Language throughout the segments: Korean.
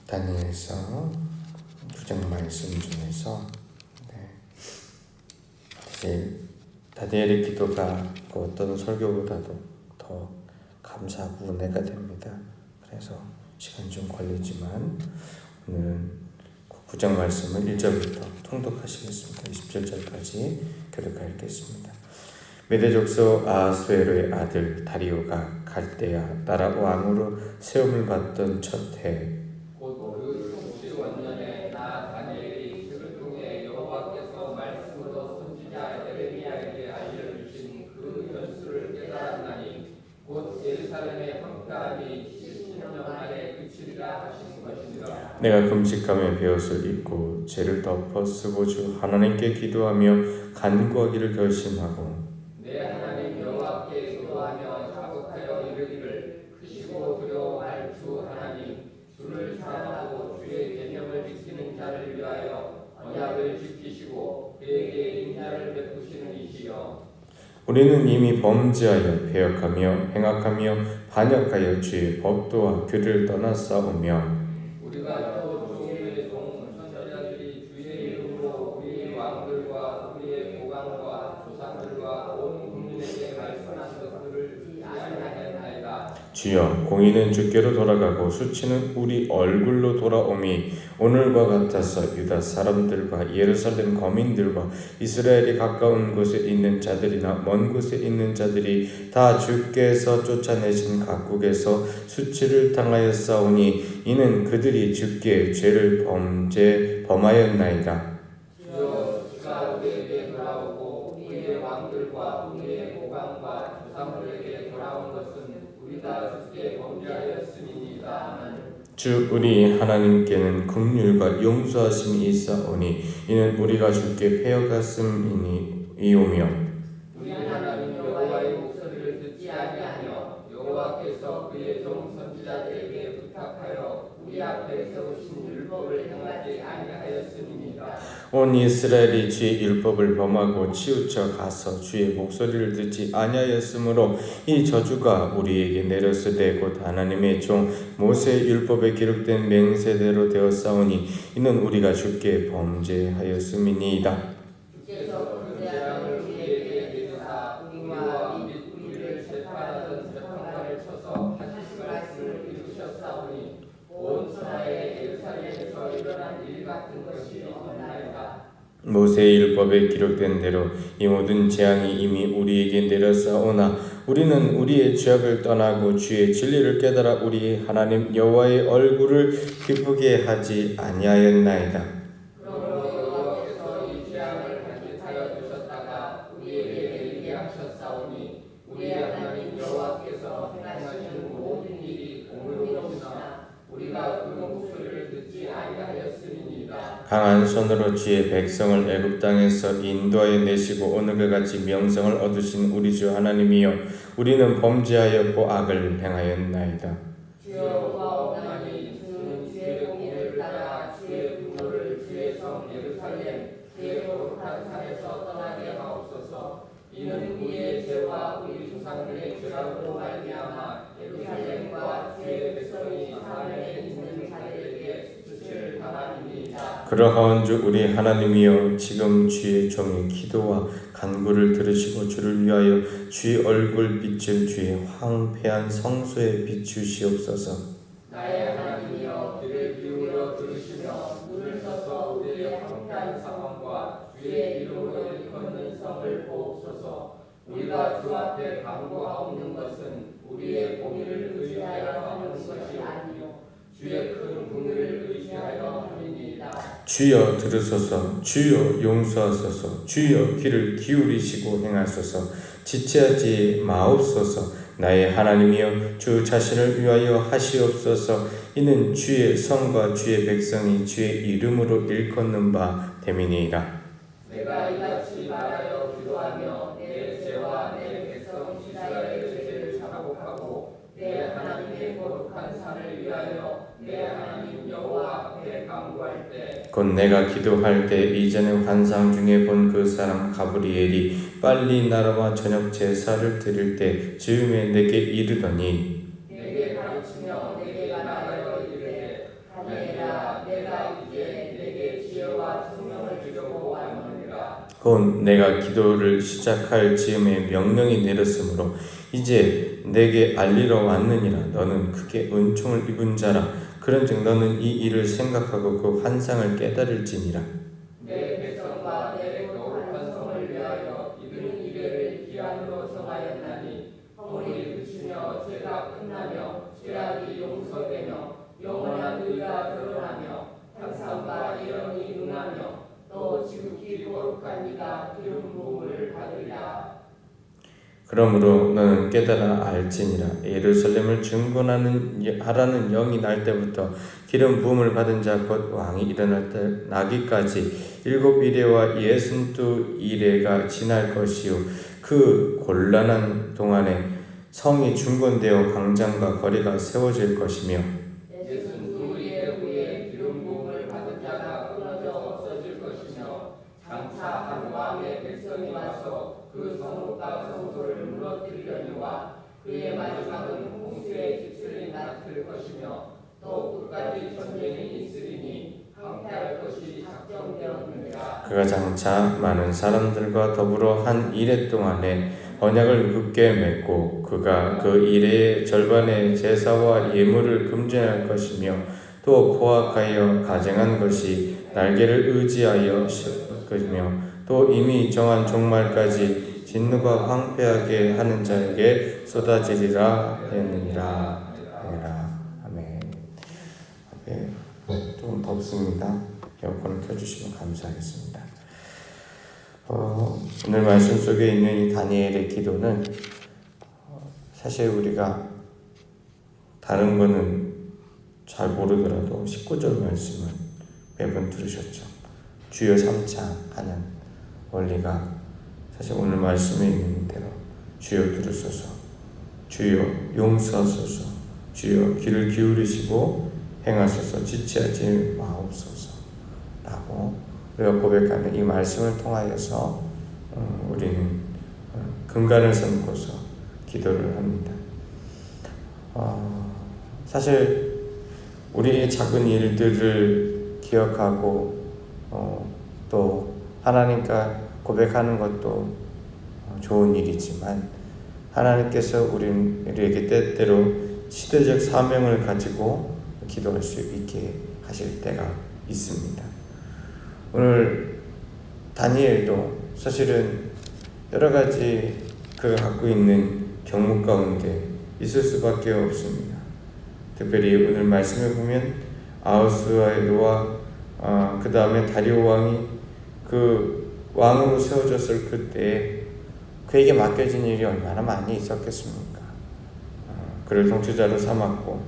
다니엘서 9장 말씀 중에서 사실 다니엘의 기도가 그 어떤 설교보다도 더 감사하고 은혜가 됩니다. 그래서 시간이 좀 걸리지만 오늘은 9장 말씀을 1절부터 통독하시겠습니다. 27절까지 교독하여 읽겠습니다. 메대 족속 아하수에로의 아들 다리오가 갈대아 나라 왕으로 세움을 받던 첫 해 내가 금식하며 베옷을 입고 죄를 덮어 쓰고 주 하나님께 기도하며 간구하기를 결심하고 내 하나님 여호와께 기도하며 자복하여 이르기를 크시고 두려워할 주 하나님 주를 사랑하고 주의 계명을 지키는 자를 위하여 언약을 지키시고 그에게 인자를 베푸시는 이시여 우리는 이미 범죄하여 배역하며 행악하며 반역하여 주의 법도와 규를 떠났사오며 우리가 또 주의 종 선지자들이 주의 이름으로 우리 왕들과 우리의 고관과 조상들과 온 국민에게 말씀한 것들을 지지 아니하였나이다. 주여 공의는 주께로 돌아가고 수치는 우리 얼굴로 돌아오미 오늘과 같아서 유다 사람들과 예루살렘 거민들과 이스라엘이 가까운 곳에 있는 자들이나 먼 곳에 있는 자들이 다 주께서 쫓아내신 각국에서 수치를 당하였사오니 이는 그들이 주께 죄를 범하였나이다. 주여 주가 우리에게 돌아오고 우리의 왕들과 우리의 고관과 조상들에게 돌아온 것은 우리가 주께 범죄하였음이니이다. 주 우리 하나님께는 긍휼과 용서하심이 있사오니 이는 우리가 주께 패역했음이오며 우리 하나님 여호와의 목소리를 듣지 아니하며 여호와께서 그의 종 선지자들에게 부탁하여 우리 앞에 세우신 율법을 행하지 아니하였음이니이다. 온 이스라엘이 주의 율법을 범하고 치우쳐 가서 주의 목소리를 듣지 아니하였으므로 이 저주가 우리에게 내렸으되 곧 하나님의 종 모세의 율법에 기록된 맹세대로 되었사오니 이는 우리가 주께 범죄하였음이니이다. 주께서 그 재앙을 우리에게 내리사 우리와 및 우리를 재판하던 재판관을 쳐서 하실 말씀을 이루셨사오니 온 천하의 예루살렘에서 일어난 일 같은 것이 없나이다. 모세의 율법에 기록된 대로 이 모든 재앙이 이미 우리에게 내렸사오나 우리는 우리의 죄악을 떠나고 주의 진리를 깨달아 우리 하나님 여호와의 얼굴을 기쁘게 하지 아니하였나이다. 그러므로 여호와께서 이 재앙을 간직하여 두셨다가 우리에게 내리게 하셨사오니 우리 하나님 여호와께서 행하시는 모든 일이 공의로우시나 우리가 그 목소리를 듣지 아니하였음이니이다. 강한 손으로 주의 백성을 애굽 땅에서 인도하여 내시고 오늘과 같이 명성을 얻으신 우리 주 하나님이여 우리는 범죄하였고 악을 행하였나이다. 주여 사옵나니 주는 주의 공의를 따라 주의 분노를 주의 성 예루살렘 주의 거룩한 산에서 떠나게 하옵소서. 이는 우리의 죄와 우리 조상들의 죄악으로 말미암아 예루살렘과 주의 백성이 산에 있는 자들에게 수치를 당함이니이다. 그러하온 주 우리 하나님이여 지금 주의 종의 기도와 간구를 들으시고 주를 위하여 주의 얼굴 빛을 주의 황폐한 성소에 비추시옵소서. 나의 하나님이여 귀를 기울여 들으시며 눈을 떠서 우리의 황폐한 상황과 주의 이름으로 일컫는 성을 보옵소서. 우리가 주 앞에 간구하옵는 것은 우리의 공의를 의지하여 하는 것이 아니요 주의 큰 긍휼을 의지하여 함이니이다. 주여 들으소서. 주여 용서하소서. 주여 귀를 기울이시고 행하소서. 지체하지 마옵소서. 나의 하나님이여 주 자신을 위하여 하시옵소서. 이는 주의 성과 주의 백성이 주의 이름으로 일컫는 바 됨이니이다. 내가 이같이 말하여 기도하며 내 죄와 내 백성 이스라엘의 죄를 자복하고 내 하나님의 거룩한 산을 위하여 내 하나님 여호와 앞에 간구할 때 곧 내가 기도할 때 이전에 환상 중에 본 그 사람 가브리엘이 빨리 나라와 저녁 제사를 드릴 때 즈음에 내게 이르더니 내게 가르치며 내게 말하여 이르되 다니엘아 곧 내가 기도를 시작할 즈음에 명령이 내렸으므로 이제 내게 알리러 왔느니라. 너는 크게 은총을 입은 자라. 그런즉 너는 이 일을 생각하고 그 환상을 깨달을지니라. 내 백성과 내 거룩한 성을 위하여 이들은 이래를 기한으로 정하였나니 허물이 그치며 죄가 끝나며 죄악이 용서되며 영원한 의가 드러나며 항상과 예언이 응하며 또 지극히 거룩한 이가 기름 부음을 받으리라. 그러므로 너는 깨달아 알지니라. 예루살렘을 하라는 영이 날 때부터 기름 부음을 받은 자 곧 왕이 일어날 때 나기까지 7이레와 62이레가 지날 것이요 그 곤란한 동안에 성이 중건되어 광장과 거리가 세워질 것이며 62일 후에 기름 부음을 받은 자가 끊어져 없어질 것이며 장차 한 왕의 백성이 와서 그 성읍과 성소를 무너뜨리려니와 그의 마지막은 홍수의 기슬이 맡을 것이며 또 끝까지 전쟁이 있으리니 황폐할 것이 작정되었느니라. 그가 장차 많은 사람들과 더불어 한 이레 동안에 언약을 굳게 맺고 그가 그 이레의 절반의 제사와 예물을 금전할 것이며 또 포악하여 가증한 것이 날개를 의지하여 것이며 또 이미 정한 종말까지 진노가 황폐하게 하는 자에게 쏟아지리라 했느니라. 아멘. 좀 덥습니다. 에어컨을 켜주시면 감사하겠습니다. 오늘 말씀 속에 있는 이 다니엘의 기도는 사실 우리가 다른 거는 잘 모르더라도 19절 말씀은 매번 들으셨죠. 주여 삼자 하는 원리가 사실 오늘 말씀에 있는 대로 주여 들으소서, 주여 용서하소서, 주여 귀를 기울이시고 행하소서, 지체하지 마옵소서 라고 우리가 고백하는 이 말씀을 통하여서 우리는 근간을 삼고서 기도를 합니다. 사실 우리의 작은 일들을 기억하고 또 하나님과 고백하는 것도 좋은 일이지만 하나님께서 우리에게 때때로 시대적 사명을 가지고 기도할 수 있게 하실 때가 있습니다. 오늘 다니엘도 사실은 여러 가지 그가 갖고 있는 경무 가운데 있을 수밖에 없습니다. 특별히 오늘 말씀에 보면 아하스웨로와 그 다음에 다리오 왕이 그 왕으로 세워졌을 그때 그에게 맡겨진 일이 얼마나 많이 있었겠습니까? 그를 통치자로 삼았고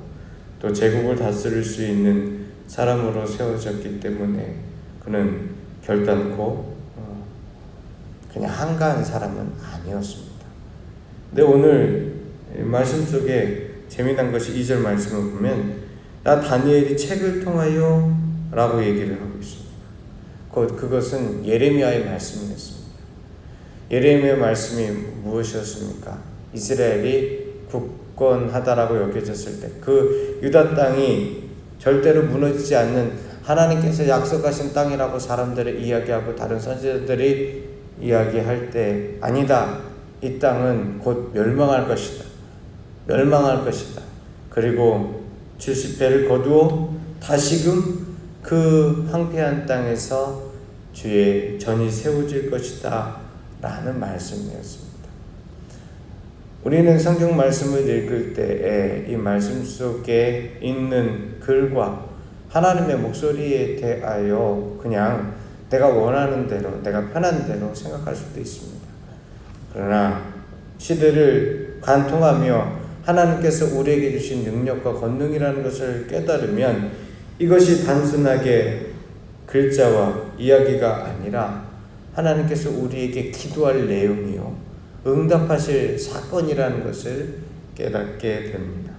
또 제국을 다스릴 수 있는 사람으로 세워졌기 때문에 그는 결단코 그냥 한가한 사람은 아니었습니다. 근데 오늘 말씀 속에 재미난 것이 2절 말씀을 보면 나 다니엘이 책을 통하여 라고 얘기를 하고 있습니다. 그것은 예레미야의 말씀이었습니다. 예레미야의 말씀이 무엇이었습니까? 이스라엘이 굳건하다라고 여겨졌을 때 그 유다 땅이 절대로 무너지지 않는 하나님께서 약속하신 땅이라고 사람들이 이야기하고 다른 선지자들이 이야기할 때 아니다. 이 땅은 곧 멸망할 것이다. 멸망할 것이다. 그리고 70회를 거두어 다시금 그 황폐한 땅에서 주의 전이 세워질 것이다 라는 말씀이었습니다. 우리는 성경 말씀을 읽을 때에 이 말씀 속에 있는 글과 하나님의 목소리에 대하여 그냥 내가 원하는 대로, 내가 편한 대로 생각할 수도 있습니다. 그러나 시대를 관통하며 하나님께서 우리에게 주신 능력과 권능이라는 것을 깨달으면 이것이 단순하게 글자와 이야기가 아니라 하나님께서 우리에게 기도할 내용이요 응답하실 사건이라는 것을 깨닫게 됩니다.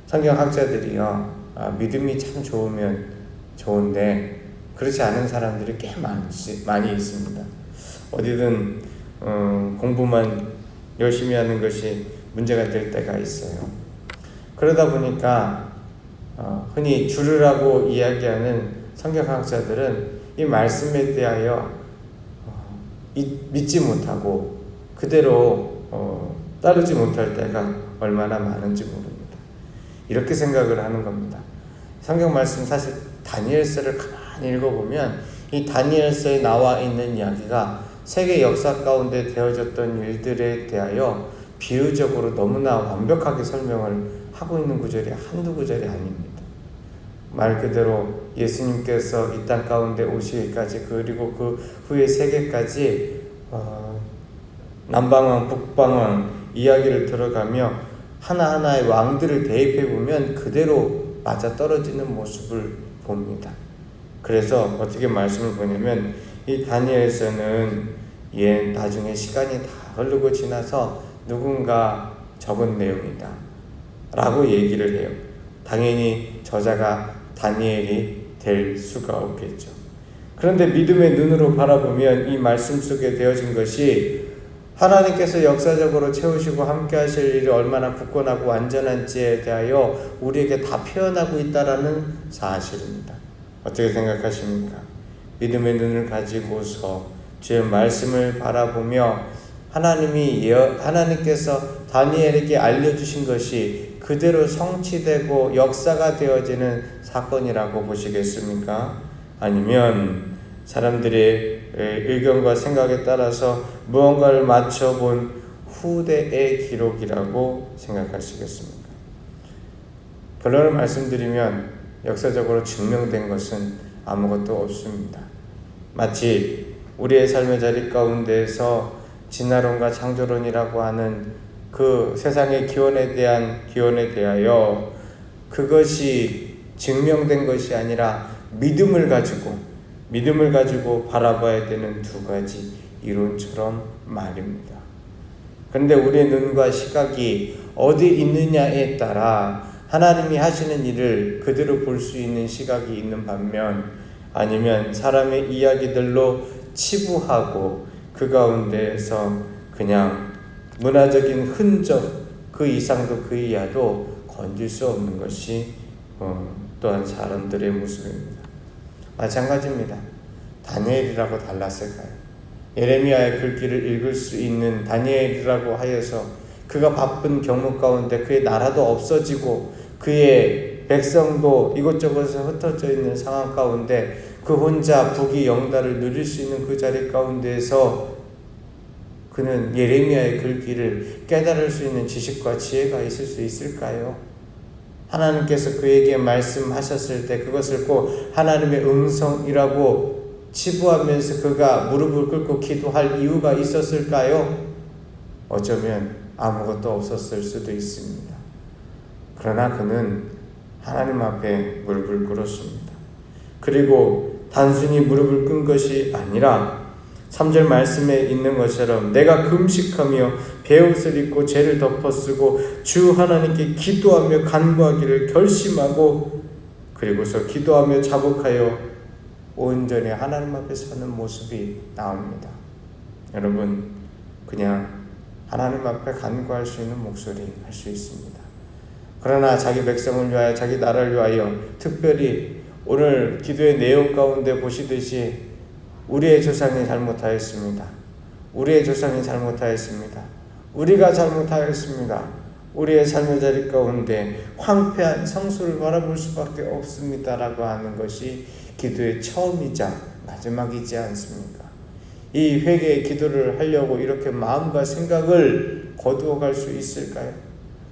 성경학자들이요 믿음이 참 좋으면 좋은데 그렇지 않은 사람들이 꽤 많이 있습니다. 어디든 공부만 열심히 하는 것이 문제가 될 때가 있어요. 그러다 보니까 흔히 주르라고 이야기하는 성경학자들은 이 말씀에 대하여 믿지 못하고 그대로 따르지 못할 때가 얼마나 많은지 모릅니다. 이렇게 생각을 하는 겁니다. 성경 말씀 사실 다니엘서를 가만히 읽어보면 이 다니엘서에 나와 있는 이야기가 세계 역사 가운데 되어졌던 일들에 대하여 비유적으로 너무나 완벽하게 설명을 하고 있는 구절이 한두 구절이 아닙니다. 말 그대로 예수님께서 이 땅 가운데 오시기까지 그리고 그 후에 세계까지 남방왕 북방왕 이야기를 들어가며 하나하나의 왕들을 대입해 보면 그대로 맞아떨어지는 모습을 봅니다. 그래서 어떻게 말씀을 보냐면 이 다니엘서는 나중에 시간이 다 흐르고 지나서 누군가 적은 내용이다 라고 얘기를 해요. 당연히 저자가 다니엘이 될 수가 없겠죠. 그런데 믿음의 눈으로 바라보면 이 말씀 속에 되어진 것이 하나님께서 역사적으로 채우시고 함께 하실 일이 얼마나 굳건하고 완전한지에 대하여 우리에게 다 표현하고 있다라는 사실입니다. 어떻게 생각하십니까? 믿음의 눈을 가지고서 주의 말씀을 바라보며 하나님께서 다니엘에게 알려주신 것이 그대로 성취되고 역사가 되어지는 사건이라고 보시겠습니까? 아니면 사람들의 의견과 생각에 따라서 무언가를 맞춰본 후대의 기록이라고 생각하시겠습니까? 결론을 말씀드리면 역사적으로 증명된 것은 아무것도 없습니다. 마치 우리의 삶의 자리 가운데에서 진화론과 창조론이라고 하는 그 세상의 기원에 대하여 그것이 증명된 것이 아니라 믿음을 가지고 바라봐야 되는 두 가지 이론처럼 말입니다. 그런데 우리의 눈과 시각이 어디 있느냐에 따라 하나님이 하시는 일을 그대로 볼 수 있는 시각이 있는 반면 아니면 사람의 이야기들로 치부하고 그 가운데에서 그냥 문화적인 흔적 그 이상도 그 이하도 건질 수 없는 것이 또한 사람들의 모습입니다. 마찬가지입니다. 다니엘이라고 달랐을까요? 예레미야의 글귀를 읽을 수 있는 다니엘이라고 하여서 그가 바쁜 경무 가운데 그의 나라도 없어지고 그의 백성도 이곳저곳에 흩어져 있는 상황 가운데 그 혼자 부귀 영달을 누릴 수 있는 그 자리 가운데에서 그는 예레미야의 글귀를 깨달을 수 있는 지식과 지혜가 있을 수 있을까요? 하나님께서 그에게 말씀하셨을 때 그것을 꼭 하나님의 음성이라고 치부하면서 그가 무릎을 꿇고 기도할 이유가 있었을까요? 어쩌면 아무것도 없었을 수도 있습니다. 그러나 그는 하나님 앞에 무릎을 꿇었습니다. 그리고 단순히 무릎을 꿇은 것이 아니라 3절 말씀에 있는 것처럼 내가 금식하며 베옷을 입고 죄를 덮어쓰고 주 하나님께 기도하며 간구하기를 결심하고 그리고서 기도하며 자복하여 온전히 하나님 앞에 서는 모습이 나옵니다. 여러분, 그냥 하나님 앞에 간구할 수 있는 목소리 할 수 있습니다. 그러나 자기 백성을 위하여 자기 나라를 위하여 특별히 오늘 기도의 내용 가운데 보시듯이 우리의 조상이 잘못하였습니다. 우리의 조상이 잘못하였습니다. 우리가 잘못하였습니다. 우리의 삶의 자리 가운데 황폐한 성소를 바라볼 수밖에 없습니다라고 하는 것이 기도의 처음이자 마지막이지 않습니까? 이 회개의 기도를 하려고 이렇게 마음과 생각을 거두어 갈 수 있을까요?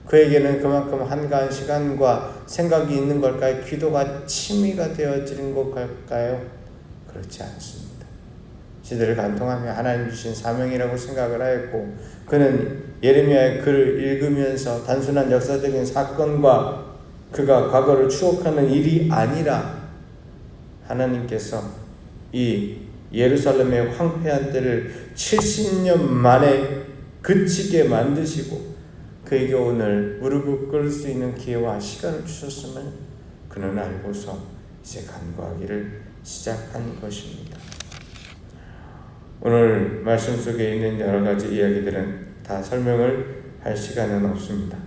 그에게는 그만큼 한가한 시간과 생각이 있는 걸까요? 기도가 취미가 되어지는 걸까요? 그렇지 않습니다. 시대를 간통하며 하나님 주신 사명이라고 생각을 하였고 그는 예레미야의 글을 읽으면서 단순한 역사적인 사건과 그가 과거를 추억하는 일이 아니라 하나님께서 이 예루살렘의 황폐한 때를 70년 만에 그치게 만드시고 그에게 오늘 무릎을 꿇을 수 있는 기회와 시간을 주셨으면 그는 알고서 이제 간구하기를 시작한 것입니다. 오늘 말씀 속에 있는 여러 가지 이야기들은 다 설명을 할 시간은 없습니다.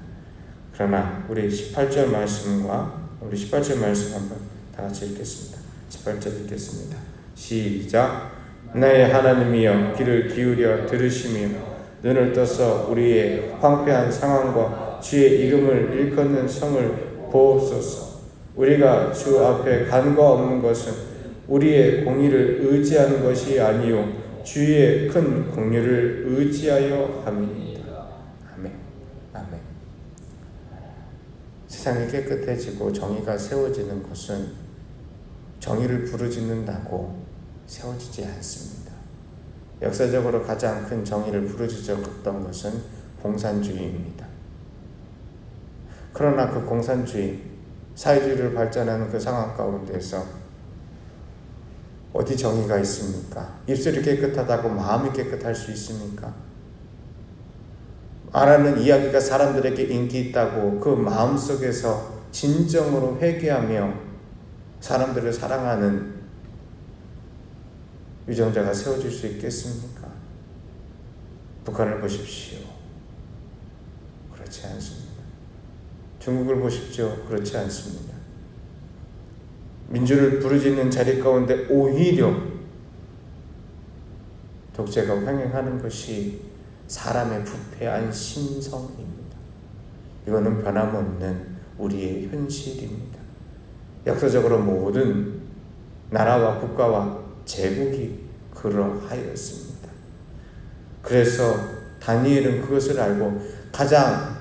그러나 우리 18절 말씀과 우리 18절 말씀 한번 다 같이 읽겠습니다. 18절 읽겠습니다. 시작. 나의 하나님이여 귀를 기울여 들으시며 눈을 떠서 우리의 황폐한 상황과 주의 이름을 일컫는 성을 보옵소서. 우리가 주 앞에 간과 없는 것은 우리의 공의를 의지하는 것이 아니요 주의 큰 공의를 의지하여 함이니이다. 아멘. 아멘. 세상이 깨끗해지고 정의가 세워지는 것은 정의를 부르짖는다고 세워지지 않습니다. 역사적으로 가장 큰 정의를 부르짖었던 것은 공산주의입니다. 그러나 그 공산주의, 사회주의를 발전하는 그 상황 가운데서 어디 정의가 있습니까? 입술이 깨끗하다고 마음이 깨끗할 수 있습니까? 말하는 이야기가 사람들에게 인기 있다고 그 마음속에서 진정으로 회개하며 사람들을 사랑하는 유정자가 세워질 수 있겠습니까? 북한을 보십시오. 그렇지 않습니다. 중국을 보십시오. 그렇지 않습니다. 민주를 부르짖는 자리 가운데 오히려 독재가 횡행하는 것이 사람의 부패한 심성입니다. 이거는 변함없는 우리의 현실입니다. 역사적으로 모든 나라와 국가와 제국이 그러하였습니다. 그래서 다니엘은 그것을 알고 가장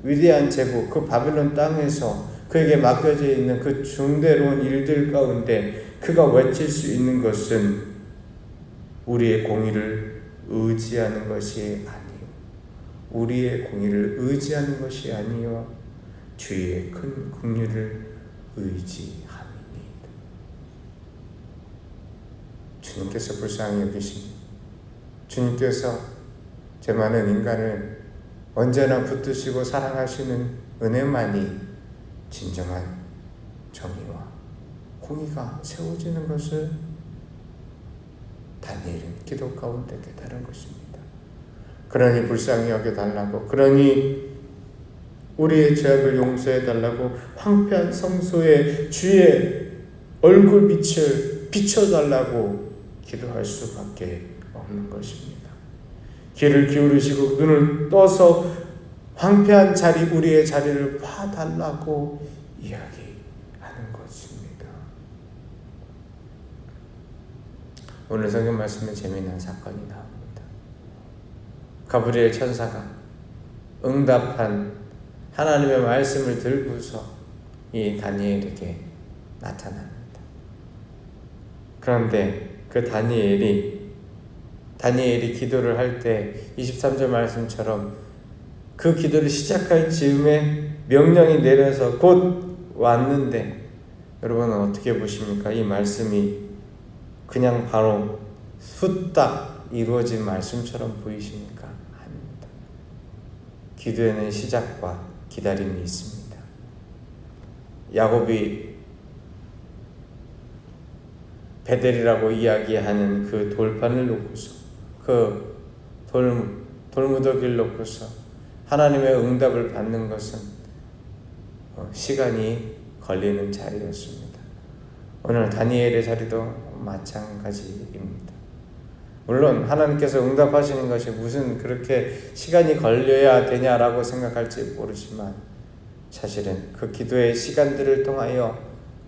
위대한 제국, 그 바빌론 땅에서 그에게 맡겨져 있는 그 중대로운 일들 가운데 그가 외칠 수 있는 것은 우리의 공의를 의지하는 것이 아니요, 우리의 공의를 의지하는 것이 아니요 주의 큰 긍휼을 의지함이니이다. 주님께서 불쌍히 여기십니다. 주님께서 죄 많은 인간을 언제나 붙드시고 사랑하시는 은혜만이 진정한 정의와 공의가 세워지는 것을 다니엘은 기도 가운데 깨달은 것입니다. 그러니 불쌍히 여겨달라고, 그러니 우리의 죄악을 용서해달라고 황폐한 성소에 주의 얼굴빛을 비춰달라고 기도할 수밖에 없는 것입니다. 귀를 기울이시고 눈을 떠서 황폐한 자리, 우리의 자리를 봐달라고 이야기하는 것입니다. 오늘 성경 말씀에 재미난 사건이 나옵니다. 가브리엘 천사가 응답한 하나님의 말씀을 들고서 이 다니엘에게 나타납니다. 그런데 그 다니엘이 기도를 할 때 23절 말씀처럼 그 기도를 시작할 즈음에 명령이 내려서 곧 왔는데, 여러분은 어떻게 보십니까? 이 말씀이 그냥 바로 후딱 이루어진 말씀처럼 보이십니까? 아닙니다. 기도에는 시작과 기다림이 있습니다. 야곱이 베델이라고 이야기하는 그 돌판을 놓고서, 그 돌무더기를 놓고서 하나님의 응답을 받는 것은 시간이 걸리는 자리였습니다. 오늘 다니엘의 자리도 마찬가지입니다. 물론 하나님께서 응답하시는 것이 무슨 그렇게 시간이 걸려야 되냐라고 생각할지 모르지만, 사실은 그 기도의 시간들을 통하여,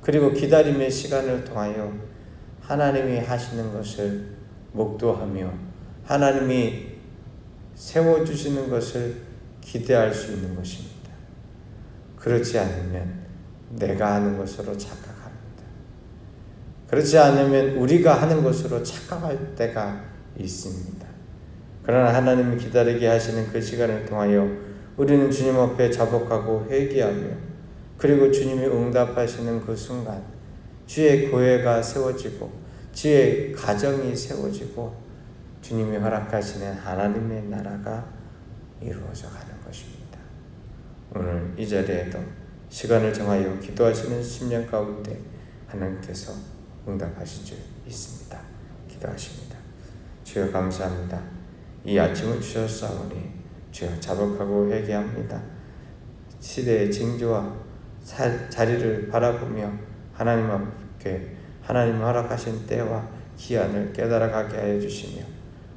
그리고 기다림의 시간을 통하여 하나님이 하시는 것을 목도하며 하나님이 세워주시는 것을 기대할 수 있는 것입니다. 그렇지 않으면 내가 하는 것으로 착각합니다. 그렇지 않으면 우리가 하는 것으로 착각할 때가 있습니다. 그러나 하나님이 기다리게 하시는 그 시간을 통하여 우리는 주님 앞에 자복하고 회개하며, 그리고 주님이 응답하시는 그 순간 주의 교회가 세워지고 주의 가정이 세워지고 주님이 허락하시는 하나님의 나라가 이루어져 가는 것입니다. 오늘 이 자리에도 시간을 정하여 기도하시는 심령 가운데 하나님께서 응답하신 줄 믿습니다. 기도하십니다. 주여 감사합니다. 이 아침을 주셨사오니 주여 자복하고 회개합니다. 시대의 징조와 자리를 바라보며 하나님 앞에 하나님 허락하신 때와 기한을 깨달아가게 하여 주시며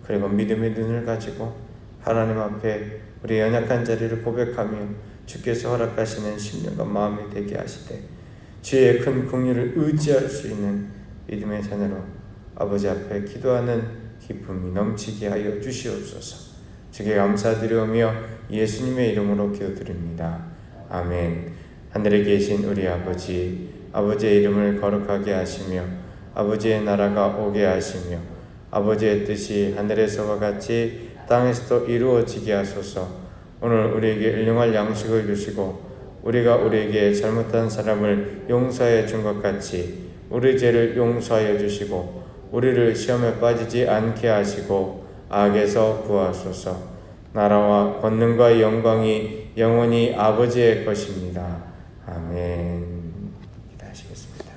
그리고 믿음의 눈을 가지고 하나님 앞에 우리 연약한 자리를 고백하며 주께서 허락하시는 심령과 마음이 되게 하시되 주의 큰 긍휼을 의지할 수 있는 믿음의 자녀로 아버지 앞에 기도하는 기쁨이 넘치게 하여 주시옵소서. 주께 감사드리오며 예수님의 이름으로 기도드립니다. 아멘. 하늘에 계신 우리 아버지, 아버지의 이름을 거룩하게 하시며 아버지의 나라가 오게 하시며 아버지의 뜻이 하늘에서와 같이 땅에서도 이루어지게 하소서. 오늘 우리에게 일용할 양식을 주시고 우리가 우리에게 잘못한 사람을 용서해 준 것 같이 우리 죄를 용서하여 주시고 우리를 시험에 빠지지 않게 하시고 악에서 구하소서. 나라와 권능과 영광이 영원히 아버지의 것입니다. 아멘. 기도하시겠습니다.